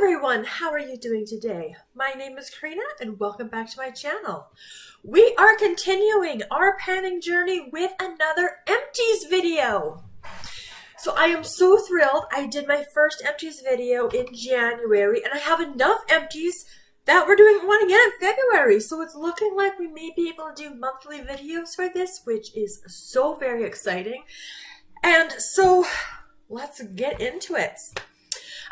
everyone, how are you doing today? My name is Karina and welcome back to my channel. We are continuing our panning journey with another Empties video. So I am so thrilled. I did my first Empties video in January and I have enough Empties that we're doing one again in February. So it's looking like we may be able to do monthly videos for this, which is so very exciting. And so let's get into it.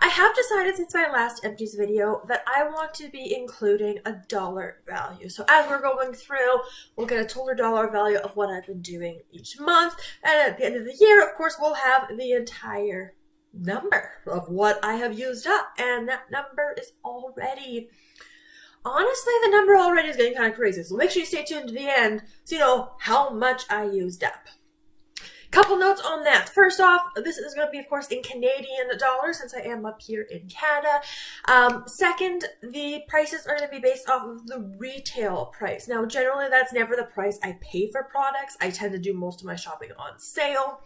I have decided since my last Empties video that I want to be including a dollar value. So as we're going through, we'll get a total dollar value of what I've been doing each month. And at the end of the year, of course, we'll have the entire number of what I have used up. And that number is already, honestly, the number already is getting kind of crazy. So make sure you stay tuned to the end so you know how much I used up. Couple notes on that. First off, this is going to be, of course, in Canadian dollars since I am up here in Canada. Second, the prices are going to be based off of the retail price. Now, generally, that's never the price I pay for products. I tend to do most of my shopping on sale.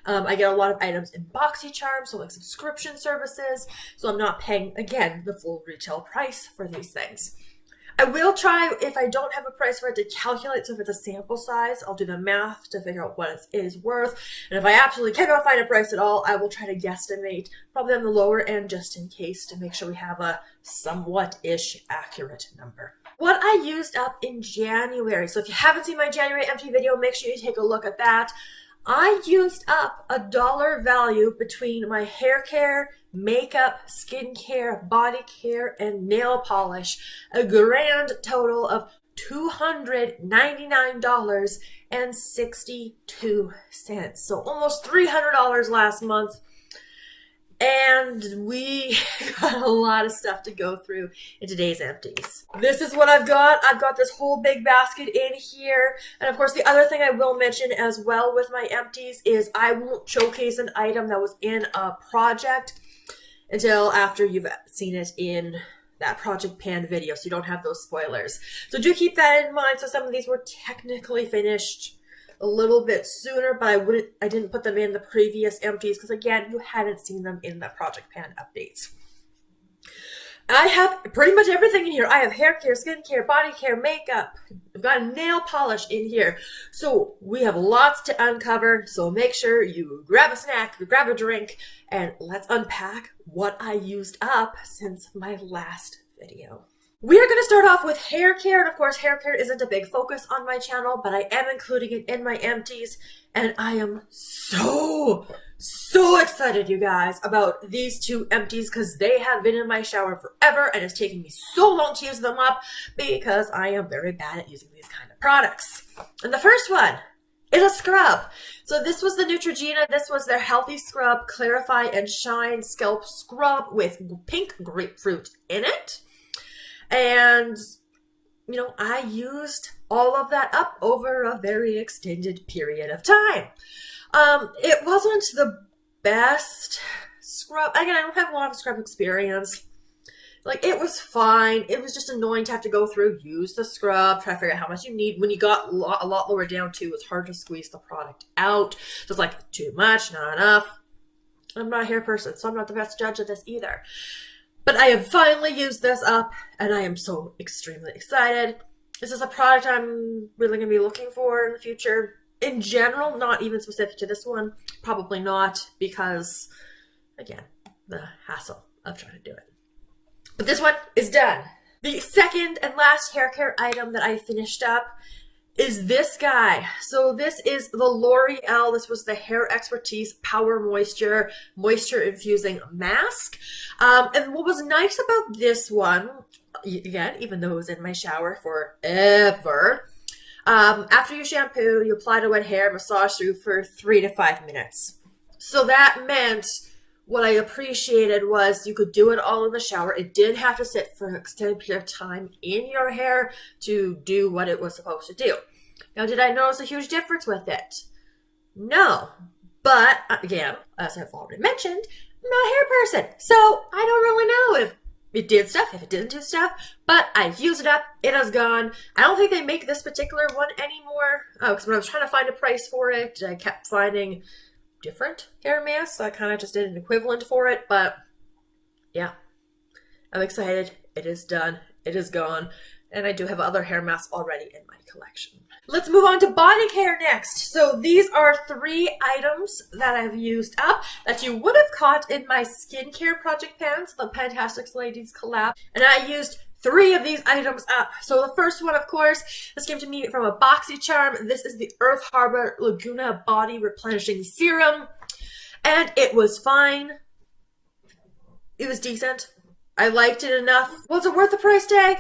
I get a lot of items in Boxycharm, so like subscription services. So I'm not paying, again, the full retail price for these things. I will try, if I don't have a price for it, to calculate. So if it's a sample size, I'll do the math to figure out what it is worth. And if I absolutely cannot find a price at all, I will try to guesstimate, probably on the lower end, just in case, to make sure we have a somewhat-ish accurate number. What I used up in January. So if you haven't seen my January empty video, make sure you take a look at that. I used up a dollar value between my hair care, makeup, skincare, body care, and nail polish. A grand total of $299.62. So almost $300 last month. And we got a lot of stuff to go through in today's Empties. This is what I've got. I've got this whole big basket in here. And of course, the other thing I will mention as well with my Empties is I won't showcase an item that was in a project until after you've seen it in that project pan video, so you don't have those spoilers. So do keep that in mind. So some of these were technically finished a little bit sooner, but I didn't put them in the previous Empties because, again, you hadn't seen them in the project pan updates. I have pretty much everything in here. I have hair care, skincare, body care, makeup. I've got nail polish in here. So we have lots to uncover. So make sure you grab a snack, grab a drink, and let's unpack what I used up since my last video. We are going to start off with hair care, and of course hair care isn't a big focus on my channel, but I am including it in my Empties, and I am so excited, you guys, about these two Empties because they have been in my shower forever, and it's taken me so long to use them up because I am very bad at using these kind of products. And the first one is a scrub. So this was the Neutrogena. This was their Healthy Scrub Clarify and Shine Scalp Scrub with pink grapefruit in it. And, you know, I used all of that up over a very extended period of time. It wasn't the best scrub. Again, I don't have a lot of scrub experience. Like, it was fine. It was just annoying to have to go through, use the scrub, try to figure out how much you need. When you got a lot lower down, too, it's hard to squeeze the product out. So it's like, too much, not enough. I'm not a hair person, so I'm not the best judge of this either. But I have finally used this up, and I am so extremely excited. This is a product I'm really going to be looking for in the future. In general, not even specific to this one. Probably not, because, again, the hassle of trying to do it. But this one is done. The second and last hair care item that I finished up is this guy. So this is the L'Oreal. This was the Hair Expertise Power Moisture Infusing Mask. And what was nice about this one, again, even though it was in my shower forever, after you shampoo, you apply to wet hair, massage through for 3 to 5 minutes. So that meant what I appreciated was you could do it all in the shower. It didn't have to sit for an extended period of time in your hair to do what it was supposed to do. Now, did I notice a huge difference with it? No. But, again, as I've already mentioned, I'm not a hair person. So I don't really know if it did stuff, if it didn't do stuff. But I used it up. It is gone. I don't think they make this particular one anymore. Because when I was trying to find a price for it, I kept finding different hair masks. So I kind of just did an equivalent for it, but yeah, I'm excited. It is done. It is gone. And I do have other hair masks already in my collection. Let's move on to body care next. So these are 3 items that I've used up that you would have caught in my skincare project pans, the Fantastic Ladies collab. And I used 3 of these items up. So the first one, of course, this came to me from a Boxycharm. This is the Earth Harbor Laguna Body Replenishing Serum. And it was fine. It was decent. I liked it enough. Was it worth the price tag?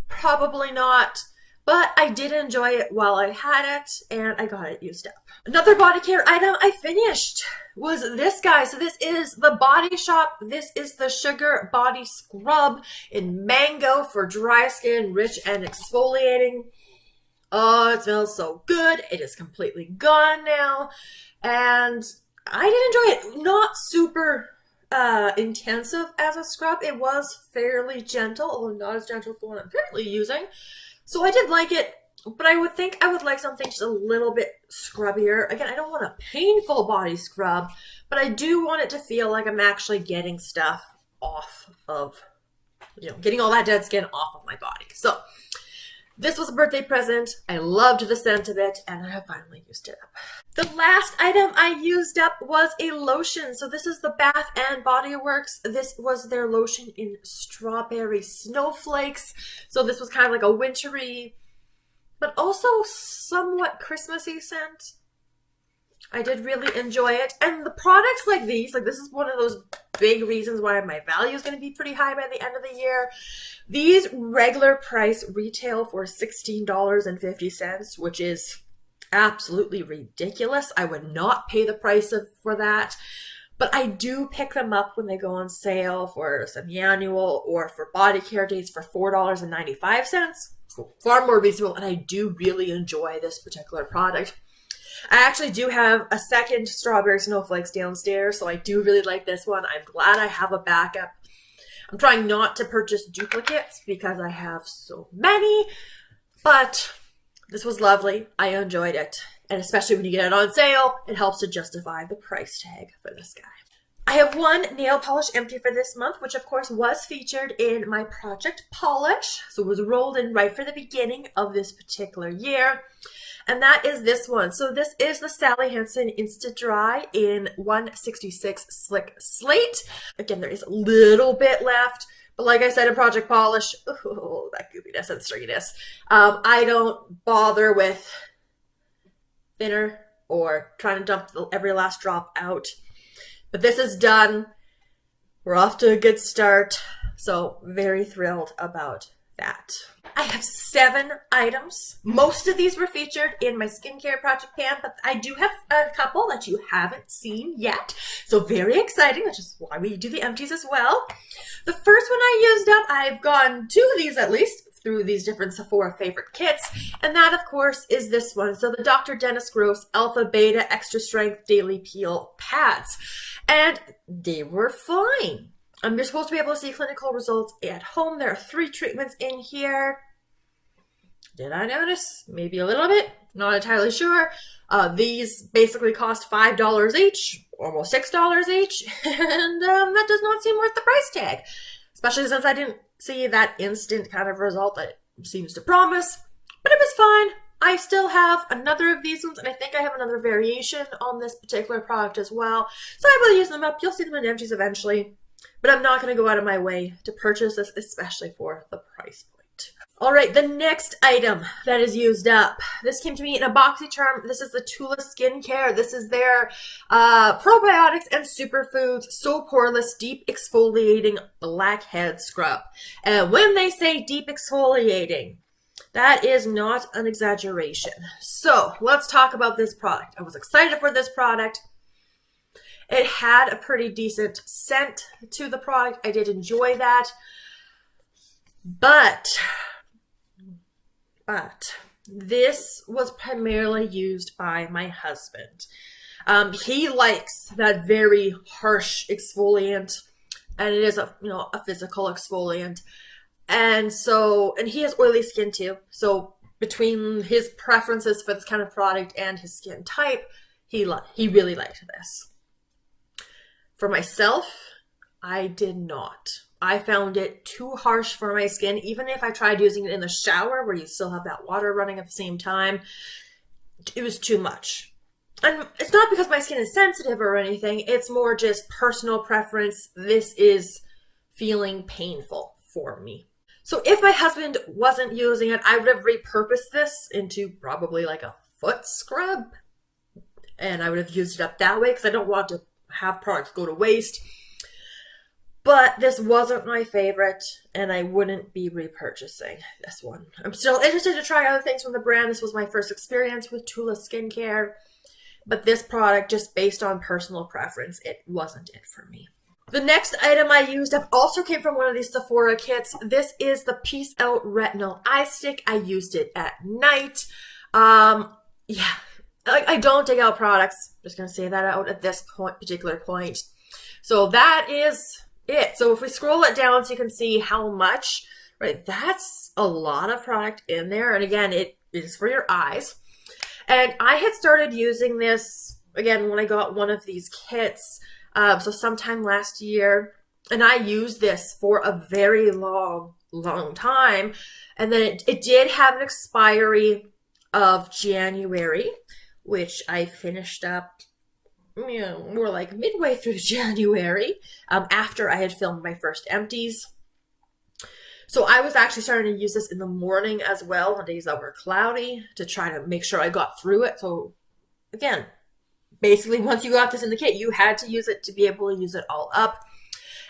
Probably not. But I did enjoy it while I had it, and I got it used up. Another body care item I finished was this guy. So this is the Body Shop. This is the Sugar Body Scrub in Mango for dry skin, rich and exfoliating. Oh, it smells so good. It is completely gone now. And I did enjoy it. Not super intensive as a scrub. It was fairly gentle, although not as gentle as the one I'm currently using. So I did like it, but I would think I would like something just a little bit scrubbier. Again, I don't want a painful body scrub, but I do want it to feel like I'm actually getting stuff off of, getting all that dead skin off of my body. So this was a birthday present. I loved the scent of it, and I have finally used it up. The last item I used up was a lotion. So this is the Bath and Body Works. This was their lotion in Strawberry Snowflakes. So this was kind of like a wintry, but also somewhat Christmassy scent. I did really enjoy it. And the products like these, like this is one of those big reasons why my value is going to be pretty high by the end of the year. These regular price retail for $16.50, which is absolutely ridiculous. I would not pay the price for that, but I do pick them up when they go on sale for semi-annual or for body care days for $4.95. Far more reasonable, and I do really enjoy this particular product. I actually do have a second Strawberry Snowflakes downstairs, so I do really like this one. I'm glad I have a backup. I'm trying not to purchase duplicates because I have so many, but this was lovely. I enjoyed it. And especially when you get it on sale, it helps to justify the price tag for this guy. I have one nail polish empty for this month, which of course was featured in my project polish. So it was rolled in right for the beginning of this particular year. And that is this one. So this is the Sally Hansen Insta-Dri in 166 Slick Slate. Again, there is a little bit left. But like I said in Project Polish, oh, that goopiness and stringiness. I don't bother with thinner or trying to dump every last drop out. But this is done. We're off to a good start. So very thrilled about that. I have 7 items. Most of these were featured in my skincare project pan, but I do have a couple that you haven't seen yet. So very exciting, which is why we do the empties as well. The first one I used up, I've gone 2 of these at least through these different Sephora favorite kits, and that of course is this one. So the Dr. Dennis Gross Alpha Beta Extra Strength Daily Peel Pads. And they were fine. You're supposed to be able to see clinical results at home. There are 3 treatments in here. Did I notice? Maybe a little bit. Not entirely sure. These basically cost $5 each, almost $6 each, and that does not seem worth the price tag, especially since I didn't see that instant kind of result that it seems to promise. But it was fine. I still have another of these ones, and I think I have another variation on this particular product as well. So I will use them up. You'll see them in empties eventually. But I'm not going to go out of my way to purchase this, especially for the price point. All right, the next item that is used up. This came to me in a Boxycharm. This is the Tula Skincare. This is their probiotics and superfoods, so poreless, deep exfoliating Blackhead scrub. And when they say deep exfoliating, that is not an exaggeration. So let's talk about this product. I was excited for this product. It had a pretty decent scent to the product. I did enjoy that. But this was primarily used by my husband. He likes that very harsh exfoliant, and it is a physical exfoliant. And he has oily skin too. So between his preferences for this kind of product and his skin type, he really liked this. For myself, I did not. I found it too harsh for my skin. Even if I tried using it in the shower where you still have that water running at the same time, it was too much. And it's not because my skin is sensitive or anything. It's more just personal preference. This is feeling painful for me. So if my husband wasn't using it, I would have repurposed this into probably like a foot scrub. And I would have used it up that way because I don't want to have products go to waste. But this wasn't my favorite, and I wouldn't be repurchasing this one. I'm still interested to try other things from the brand. This was my first experience with Tula skincare. But this product, just based on personal preference, it wasn't it for me. The next item I used up also came from one of these Sephora kits. This is the Peace Out Retinol Eye Stick. I used it at night. Yeah, I don't take out products. Just going to say that out at this particular point. So that is it. So if we scroll it down so you can see how much, right, that's a lot of product in there. And again, it is for your eyes. And I had started using this, again, when I got one of these kits, so sometime last year. And I used this for a very long time. And then it did have an expiry of January, which I finished up, more like midway through January, after I had filmed my first empties. So I was actually starting to use this in the morning as well on days that were cloudy to try to make sure I got through it. So again, basically once you got this in the kit, you had to use it to be able to use it all up.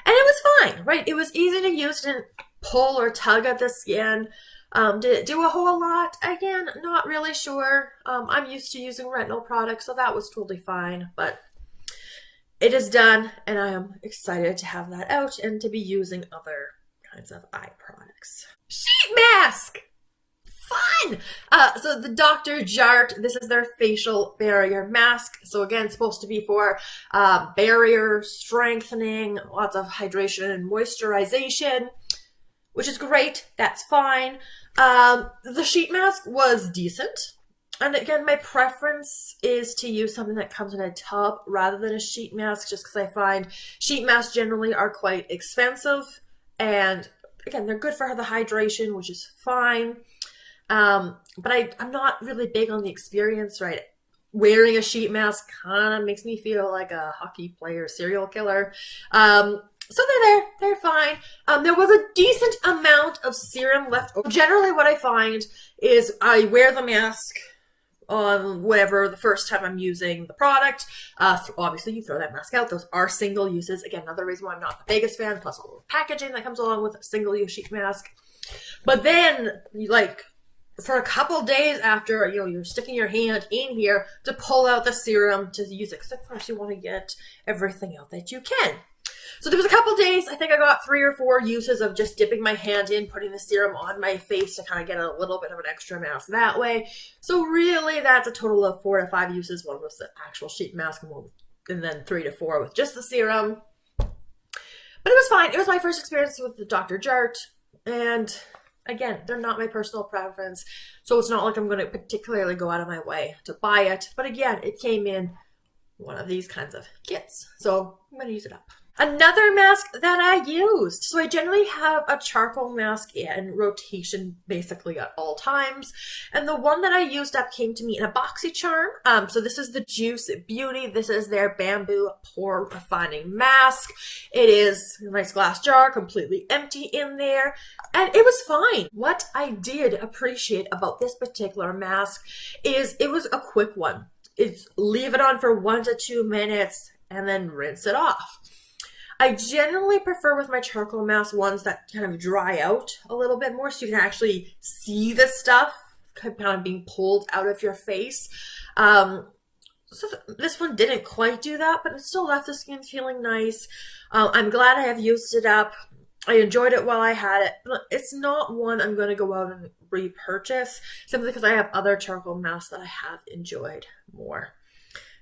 And it was fine, right? It was easy to use. Didn't pull or tug at the skin. Did it do a whole lot? Again, not really sure. I'm used to using retinol products, so that was totally fine. But it is done, and I am excited to have that out and to be using other kinds of eye products. Sheet mask! Fun! So the Dr. Jart, this is their facial barrier mask. So again, it's supposed to be for barrier strengthening, lots of hydration and moisturization, which is great. That's fine. The sheet mask was decent. And again, my preference is to use something that comes in a tub rather than a sheet mask, just because I find sheet masks generally are quite expensive. And again, they're good for the hydration, which is fine. But I'm not really big on the experience, right? Wearing a sheet mask kind of makes me feel like a hockey player serial killer. So they're fine. There was a decent amount of serum left over. Generally what I find is I wear the mask on whatever the first time I'm using the product. Obviously you throw that mask out. Those are single uses. Again, another reason why I'm not the biggest fan, plus all the packaging that comes along with a single use sheet mask. But then for a couple days after, you're sticking your hand in here to pull out the serum to use it. Because of course you want to get everything out that you can. So there was a couple days, I think I got 3 or 4 uses of just dipping my hand in, putting the serum on my face to kind of get a little bit of an extra mask that way. So really that's a total of 4 to 5 uses. One was the actual sheet mask and then 3 to 4 with just the serum. But it was fine. It was my first experience with the Dr. Jart. And again, they're not my personal preference. So it's not like I'm going to particularly go out of my way to buy it. But again, it came in one of these kinds of kits. So I'm going to use it up. Another mask that I used. So I generally have a charcoal mask in rotation basically at all times. And the one that I used up came to me in a Boxycharm. So this is the Juice Beauty. This is their bamboo pore refining mask. It is a nice glass jar, completely empty in there. And it was fine. What I did appreciate about this particular mask is it was a quick one. It's leave it on for 1 to 2 minutes and then rinse it off. I generally prefer with my charcoal mask ones that kind of dry out a little bit more so you can actually see the stuff kind of being pulled out of your face. So this one didn't quite do that, but it still left the skin feeling nice. I'm glad I have used it up. I enjoyed it while I had it, but it's not one I'm going to go out and repurchase simply because I have other charcoal masks that I have enjoyed more.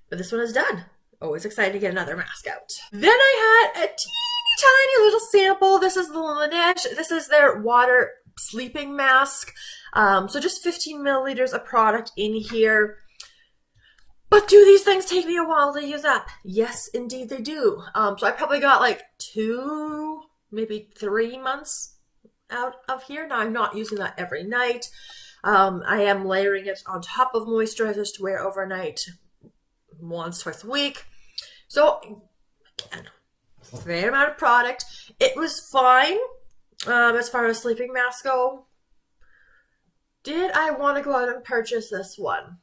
But this one is done. Always excited to get another mask out. Then I had a teeny tiny little sample. This is the Laneige. This is their water sleeping mask. So just 15 milliliters of product in here. But do these things take me a while to use up? Yes, indeed they do. So I probably got like 2 maybe 3 months out of here. Now, I'm not using that every night. I am layering it on top of moisturizers to wear overnight once, twice a week. So, again, fair amount of product. It was fine as far as sleeping masks go. Did I want to go out and purchase this one?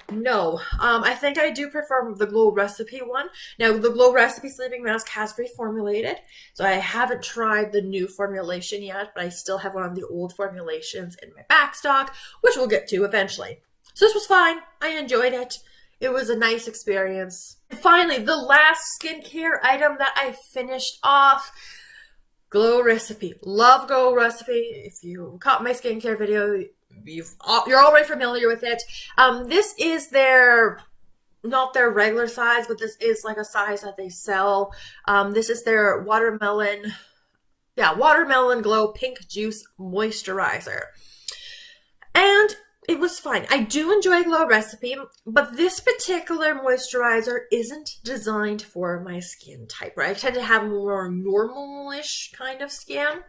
No. I think I do prefer the Glow Recipe one. Now, the Glow Recipe sleeping mask has reformulated, so I haven't tried the new formulation yet, but I still have one of the old formulations in my backstock, which we'll get to eventually. So this was fine. I enjoyed it. It was a nice experience. And finally, the last skincare item that I finished off, Glow Recipe. Love Glow Recipe. If you caught my skincare video, you're already familiar with it. This is not their regular size, but this is like a size that they sell. This is their Watermelon Glow Pink Juice Moisturizer. And it was fine. I do enjoy Glow Recipe, but this particular moisturizer isn't designed for my skin type, right? I tend to have more normal-ish kind of skin.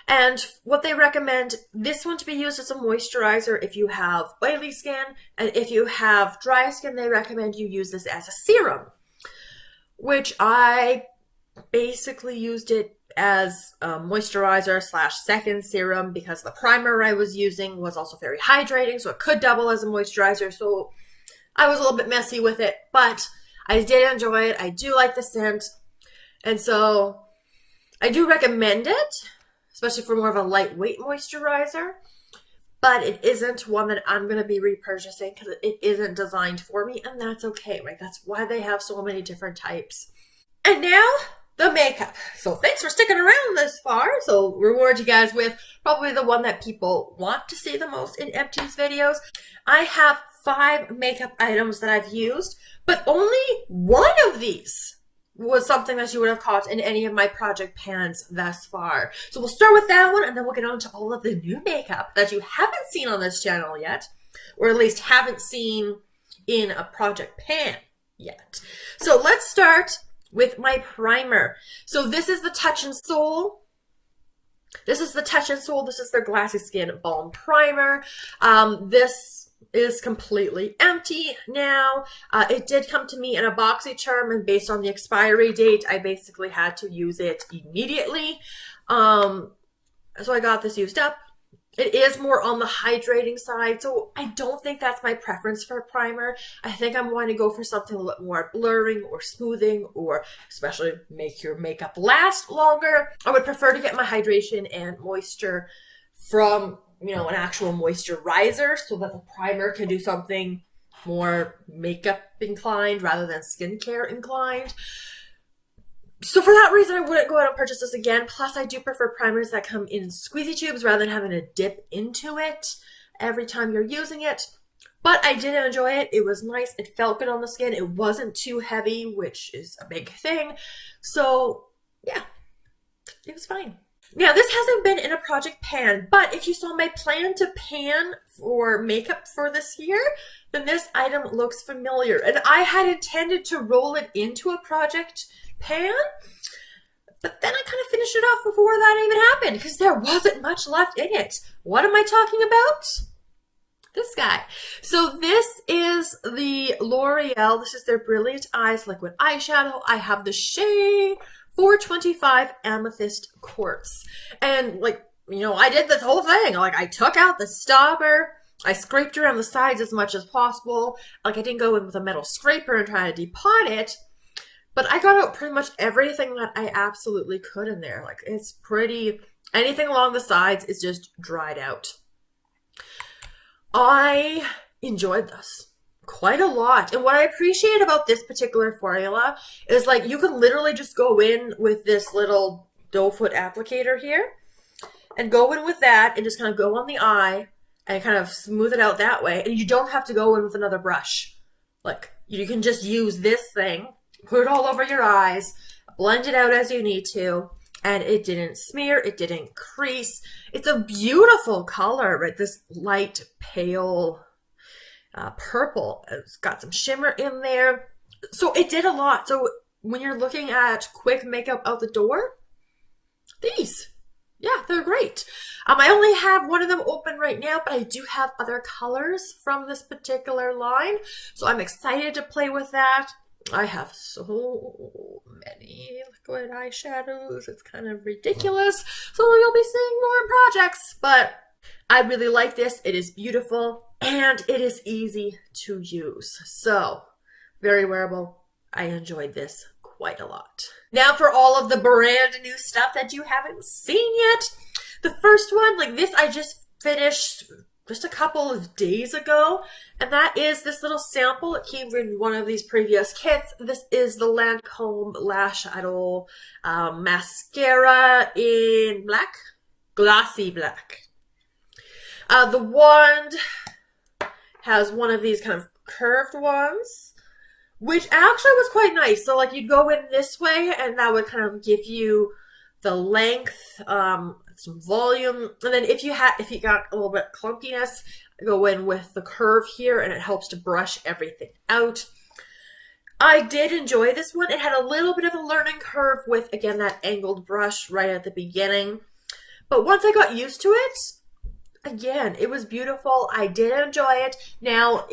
And what they recommend, this one to be used as a moisturizer if you have oily skin, and if you have dry skin, they recommend you use this as a serum, which I basically used it as a moisturizer / second serum because the primer I was using was also very hydrating, so it could double as a moisturizer. So I was a little bit messy with it, but I did enjoy it. I do like the scent, and so I do recommend it, especially for more of a lightweight moisturizer, but it isn't one that I'm going to be repurchasing because it isn't designed for me, and that's okay, right? That's why they have so many different types. And now, the makeup. So thanks for sticking around this far. So reward you guys with probably the one that people want to see the most in Empties videos. I have 5 makeup items that I've used, but only one of these was something that you would have caught in any of my project pans thus far. So we'll start with that one, and then we'll get on to all of the new makeup that you haven't seen on this channel yet, or at least haven't seen in a project pan yet. So let's start with my primer. So this is the Touch and Soul. This is their Glassy Skin Balm Primer. This is completely empty now. It did come to me in a Boxycharm, and based on the expiry date, I basically had to use it immediately. So I got this used up. It is more on the hydrating side, so I don't think that's my preference for a primer. I think I'm going to go for something a little bit more blurring or smoothing, or especially make your makeup last longer. I would prefer to get my hydration and moisture from an actual moisturizer, so that the primer can do something more makeup inclined rather than skincare inclined. So for that reason, I wouldn't go out and purchase this again. Plus, I do prefer primers that come in squeezy tubes rather than having to dip into it every time you're using it. But I did enjoy it. It was nice. It felt good on the skin. It wasn't too heavy, which is a big thing. So yeah, it was fine. Now, this hasn't been in a project pan, but if you saw my plan to pan for makeup for this year, then this item looks familiar. And I had intended to roll it into a project pan, but then I kind of finished it off before that even happened because there wasn't much left in it. What am I talking about? This guy. So this is the L'Oreal. This is their Brilliant Eyes Liquid Eyeshadow. I have the shade 425 Amethyst Quartz. And I did this whole thing. I took out the stopper. I scraped around the sides as much as possible. I didn't go in with a metal scraper and try to depot it. But I got out pretty much everything that I absolutely could in there. It's pretty, anything along the sides is just dried out. I enjoyed this quite a lot. And what I appreciate about this particular formula is you can literally just go in with this little doe foot applicator here and go in with that and just kind of go on the eye and kind of smooth it out that way. And you don't have to go in with another brush. You can just use this thing, put it all over your eyes, blend it out as you need to, and it didn't smear, it didn't crease. It's a beautiful color, right? This light pale purple. It's got some shimmer in there. So it did a lot. So when you're looking at quick makeup out the door, great. I only have one of them open right now, but I do have other colors from this particular line, so I'm excited to play with that. I have so many liquid eyeshadows, it's kind of ridiculous, so you'll be seeing more projects, but I really like this. It is beautiful, and it is easy to use, so very wearable. I enjoyed this quite a lot. Now for all of the brand new stuff that you haven't seen yet. The first one, like this, I just finished just a couple of days ago, and that is this little sample. It came in one of these previous kits. This is the Lancome Lash Shadow mascara in black, glossy black. The wand has one of these kind of curved ones, which actually was quite nice. So like you'd go in this way, and that would kind of give you the length, some volume, and then if you got a little bit clunkiness, go in with the curve here, and it helps to brush everything out. I did enjoy this one. It had a little bit of a learning curve with, again, that angled brush right at the beginning, but once I got used to it, again, it was beautiful. I did enjoy it. Now,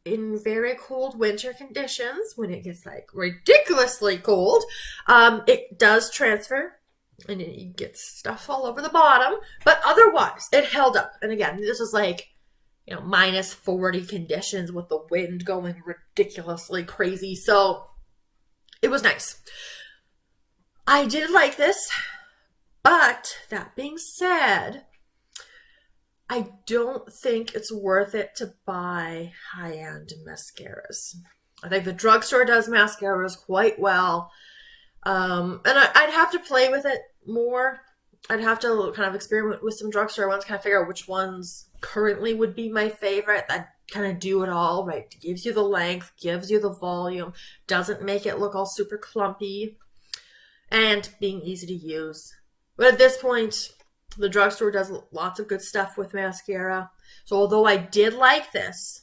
in very cold winter conditions, when it gets like ridiculously cold, it does transfer, and you get stuff all over the bottom, but otherwise it held up. And again, this was like, you know, minus 40 conditions with the wind going ridiculously crazy, so it was nice. I did like this, but that being said, I don't think it's worth it to buy high-end mascaras. I think the drugstore does mascaras quite well. And I'd have to play with it more. I'd have to kind of experiment with some drugstore ones, kind of figure out which ones currently would be my favorite that kind of do it all, right? Gives you the length, gives you the volume, doesn't make it look all super clumpy, and being easy to use. But at this point, the drugstore does lots of good stuff with mascara. So although I did like this,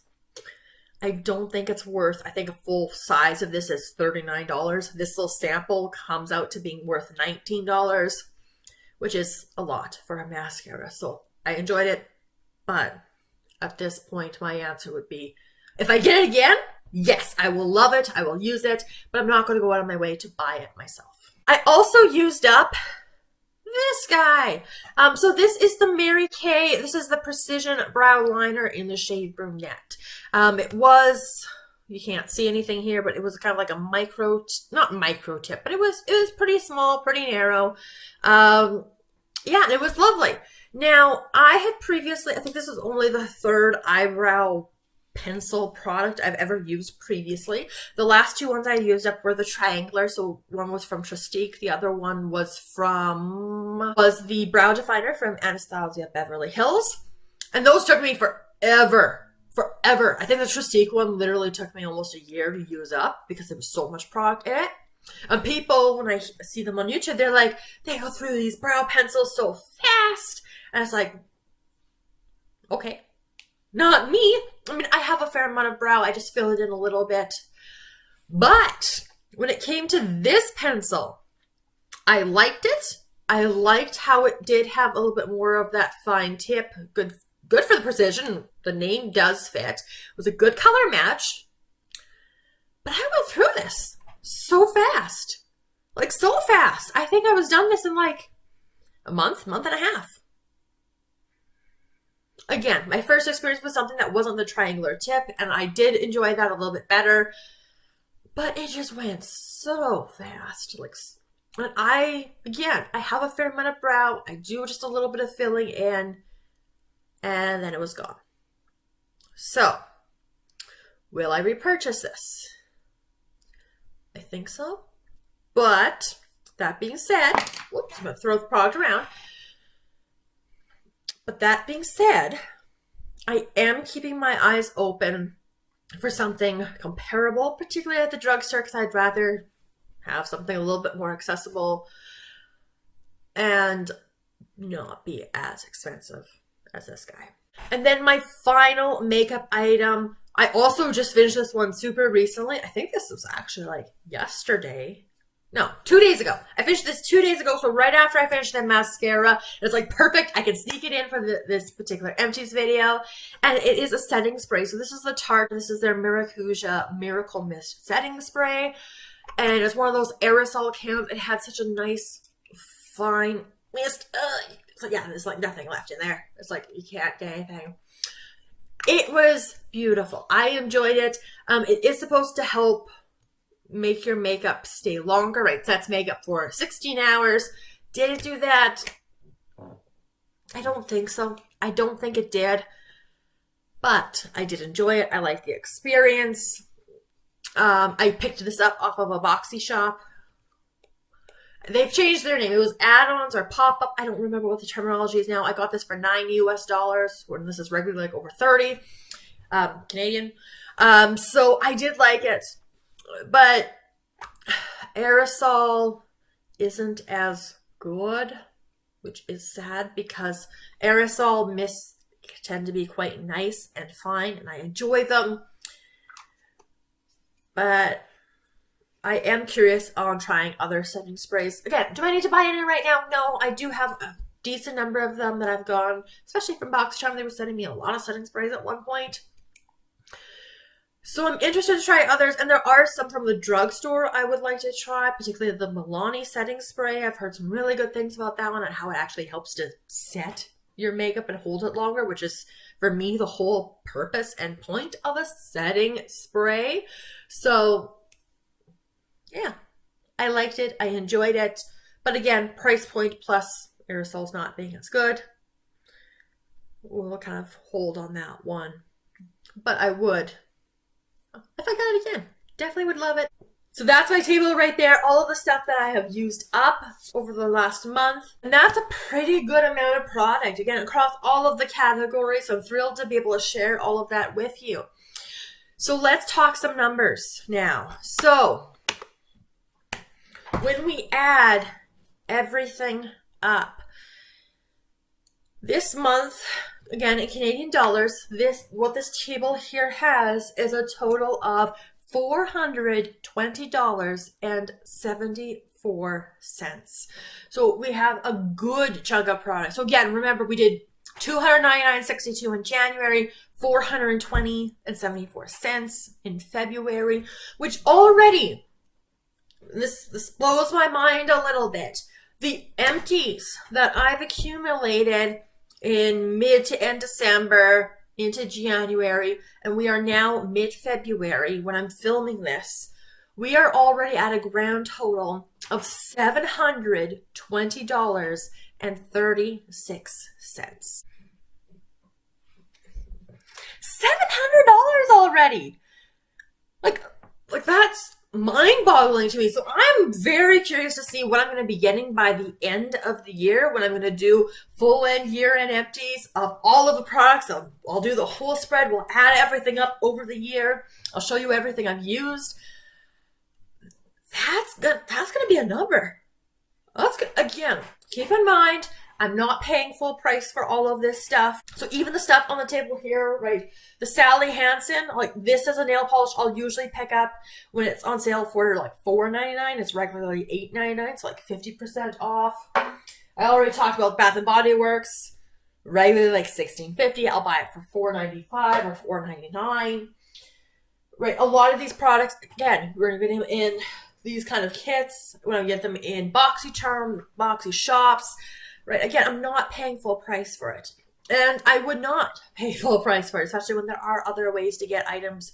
I don't think it's worth, I think a full size of this is $39. This little sample comes out to being worth $19, which is a lot for a mascara. So I enjoyed it, but at this point, my answer would be, if I get it again, yes, I will love it, I will use it, but I'm not going to go out of my way to buy it myself. I also used up this guy. So this is the Mary Kay. This is the Precision Brow Liner in the shade Brunette. It was, you can't see anything here, but it was kind of like a not micro tip, but it was pretty small, pretty narrow. Yeah, and it was lovely. Now, I had previously, I think this was only the third eyebrow pencil product I've ever used previously. The last two ones I used up were the triangular. So one was from Tristique. The other one was the brow definer from Anastasia Beverly Hills. And those took me forever. I think the Tristique one literally took me almost a year to use up because there was so much product in it. And people, when I see them on YouTube, they're like, they go through these brow pencils so fast. And it's like, okay. Not me. I mean, I have a fair amount of brow. I just fill it in a little bit. But when it came to this pencil, I liked it. I liked how it did have a little bit more of that fine tip. Good for the precision. The name does fit. It was a good color match. But I went through this so fast. Like, so fast. I think I was done this in like a month and a half. Again, my first experience was something that wasn't the triangular tip, and I did enjoy that a little bit better, but it just went so fast. Like, and I have a fair amount of brow. I do just a little bit of filling in, and then it was gone. So, will I repurchase this? I think so. But, that being said, whoops, I'm going to throw the product around. But that being said, I am keeping my eyes open for something comparable, particularly at the drugstore, because I'd rather have something a little bit more accessible and not be as expensive as this guy. And then my final makeup item, I also just finished this one super recently. I think this was actually like yesterday. No, 2 days ago. I finished this 2 days ago, so right after I finished the mascara, it's like perfect. I can sneak it in for this particular Empties video. And it is a setting spray. So this is the Tarte. This is their Maracuja Miracle Mist setting spray. And it's one of those aerosol cans. It had such a nice, fine mist. So yeah, there's like nothing left in there. It's like you can't get anything. It was beautiful. I enjoyed it. It is supposed to help make your makeup stay longer, right? Sets makeup for 16 hours. Did it do that? I don't think so. I don't think it did. But I did enjoy it. I liked the experience. I picked this up off of a Boxycharm. They've changed their name. It was add-ons or pop-up. I don't remember what the terminology is now. I got this for $9 US, when this is regularly like over 30 Canadian. So I did like it. But aerosol isn't as good, which is sad because aerosol mists tend to be quite nice and fine, and I enjoy them. But I am curious on trying other setting sprays. Again, do I need to buy any right now? No, I do have a decent number of them that I've gone, especially from Boxycharm. They were sending me a lot of setting sprays at one point. So I'm interested to try others, and there are some from the drugstore I would like to try, particularly the Milani setting spray. I've heard some really good things about that one and how it actually helps to set your makeup and hold it longer, which is, for me, the whole purpose and point of a setting spray. So, yeah, I liked it. I enjoyed it. But again, price point plus aerosols not being as good. We'll kind of hold on that one. But I would, if I got it again, definitely would love it. So that's my table right there. All of the stuff that I have used up over the last month. And that's a pretty good amount of product. Again, across all of the categories. So I'm thrilled to be able to share all of that with you. So let's talk some numbers now. So when we add everything up, this month, again in Canadian dollars, what this table here has is a total of $420.74. So we have a good chunk of product. So again, remember we did $299.62 in January, $420.74 in February, which already, this blows my mind a little bit. The empties that I've accumulated in mid to end December into January, and we are now mid-February when I'm filming this, we are already at a grand total of $720.36. $700 already! Like that's mind-boggling to me. So I'm very curious to see what I'm going to be getting by the end of the year when I'm going to do full-end year-end empties of all of the products. I'll do the whole spread. We'll add everything up over the year. I'll show you everything I've used. That's going to be a number. That's good. Again, keep in mind, I'm not paying full price for all of this stuff. So even the stuff on the table here, right? The Sally Hansen, like this is a nail polish I'll usually pick up when it's on sale for like $4.99. It's regularly $8.99, so like 50% off. I already talked about Bath and Body Works, regularly like $16.50. I'll buy it for $4.95 or $4.99. Right, a lot of these products, again, we're going to get them in these kind of kits. We're going to get them in Boxycharm, Boxy shops. Right, again, I'm not paying full price for it. And I would not pay full price for it, especially when there are other ways to get items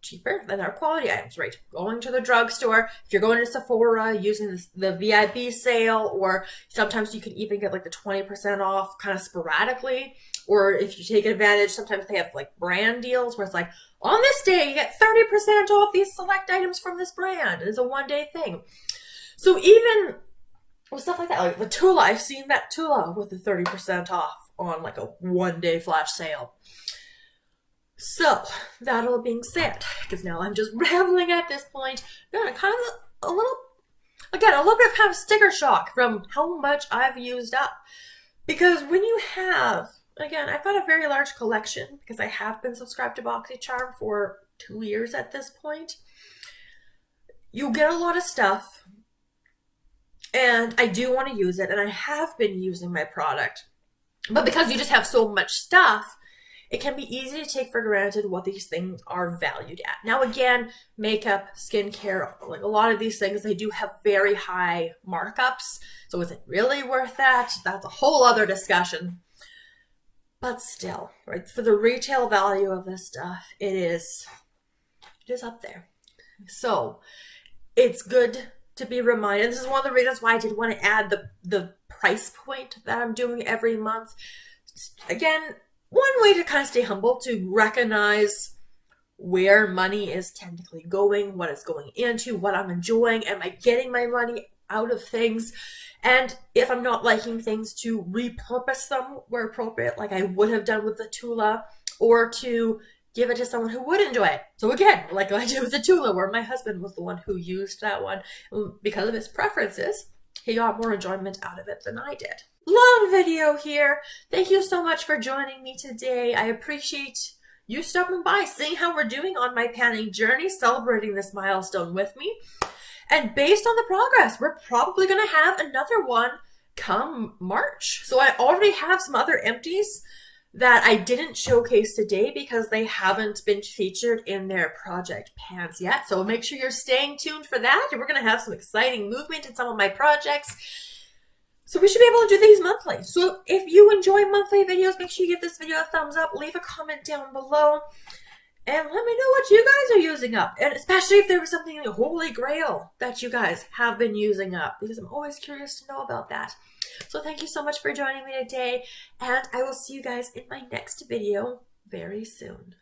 cheaper than our quality items, right? Going to the drugstore, if you're going to Sephora, using the VIP sale, or sometimes you can even get like the 20% off kind of sporadically. Or if you take advantage, sometimes they have like brand deals where it's like, on this day, you get 30% off these select items from this brand. It's a one-day thing. So even with stuff like that, like the Tula, I've seen that Tula with the 30% off on like a one-day flash sale. So, that all being said, because now I'm just rambling at this point, kind of a little bit of kind of sticker shock from how much I've used up. Because when you have, again, I've got a very large collection because I have been subscribed to Boxycharm for 2 years at this point. You get a lot of stuff, and I do want to use it, and I have been using my product. But because you just have so much stuff, it can be easy to take for granted what these things are valued at. Now, again, makeup, skincare, like a lot of these things, they do have very high markups. So is it really worth that? That's a whole other discussion. But still, right, for the retail value of this stuff, it is up there. So it's good to be reminded. This is one of the reasons why I did want to add the price point that I'm doing every month. Again, one way to kind of stay humble, to recognize where money is technically going, what it's going into, what I'm enjoying, am I getting my money out of things? And if I'm not liking things, to repurpose them where appropriate, like I would have done with the Tula, or to give it to someone who would enjoy it. So again, like I did with the Tula, where my husband was the one who used that one. Because of his preferences, he got more enjoyment out of it than I did. Long video here. Thank you so much for joining me today. I appreciate you stopping by, seeing how we're doing on my panning journey, celebrating this milestone with me. And based on the progress, we're probably going to have another one come March. So I already have some other empties that I didn't showcase today because they haven't been featured in their project pans yet. So make sure you're staying tuned for that. We're going to have some exciting movement in some of my projects. So we should be able to do these monthly. So if you enjoy monthly videos, make sure you give this video a thumbs up, leave a comment down below, and let me know what you guys are using up. And especially if there was something like holy grail that you guys have been using up, because I'm always curious to know about that. So thank you so much for joining me today, and I will see you guys in my next video very soon.